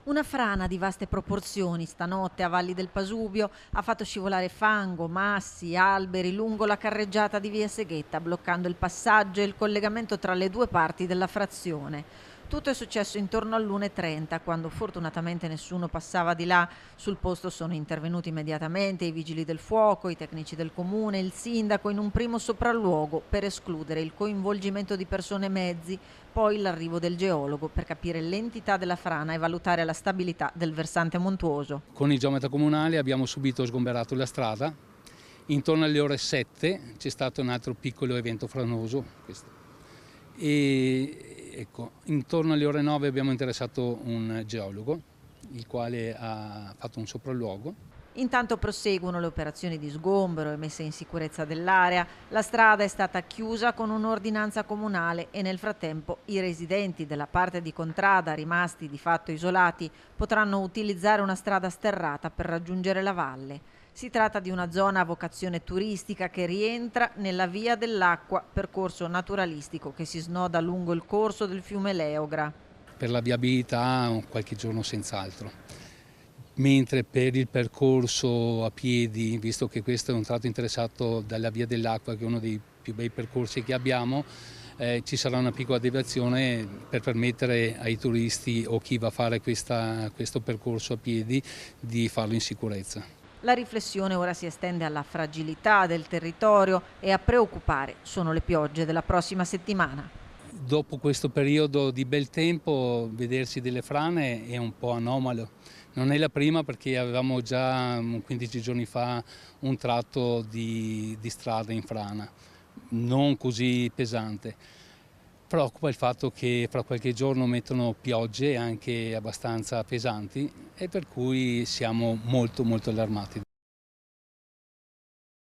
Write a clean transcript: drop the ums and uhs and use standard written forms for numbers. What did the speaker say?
Una frana di vaste proporzioni stanotte a Valli del Pasubio ha fatto scivolare fango, massi, alberi lungo la carreggiata di via Seghetta, bloccando il passaggio e il collegamento tra le due parti della frazione. Tutto è successo intorno all'1:30, quando fortunatamente nessuno passava di là. Sul posto sono intervenuti immediatamente i vigili del fuoco, i tecnici del comune, il sindaco in un primo sopralluogo per escludere il coinvolgimento di persone e mezzi, poi l'arrivo del geologo per capire l'entità della frana e valutare la stabilità del versante montuoso. Con il geometra comunale abbiamo subito sgomberato la strada. Intorno alle ore 7 c'è stato un altro piccolo evento franoso. E ecco, intorno alle ore 9 abbiamo interessato un geologo, il quale ha fatto un sopralluogo. Intanto proseguono le operazioni di sgombero e messa in sicurezza dell'area. La strada è stata chiusa con un'ordinanza comunale e nel frattempo i residenti della parte di contrada rimasti di fatto isolati potranno utilizzare una strada sterrata per raggiungere la valle. Si tratta di una zona a vocazione turistica che rientra nella Via dell'Acqua, percorso naturalistico che si snoda lungo il corso del fiume Leogra. Per la viabilità qualche giorno senz'altro. Mentre per il percorso a piedi, visto che questo è un tratto interessato dalla Via dell'Acqua, che è uno dei più bei percorsi che abbiamo, ci sarà una piccola deviazione per permettere ai turisti o chi va a fare questo percorso a piedi di farlo in sicurezza. La riflessione ora si estende alla fragilità del territorio e a preoccupare sono le piogge della prossima settimana. Dopo questo periodo di bel tempo, vedersi delle frane è un po' anomalo. Non è la prima, perché avevamo già 15 giorni fa un tratto di strada in frana, non così pesante. Preoccupa il fatto che fra qualche giorno mettono piogge anche abbastanza pesanti, e per cui siamo molto allarmati.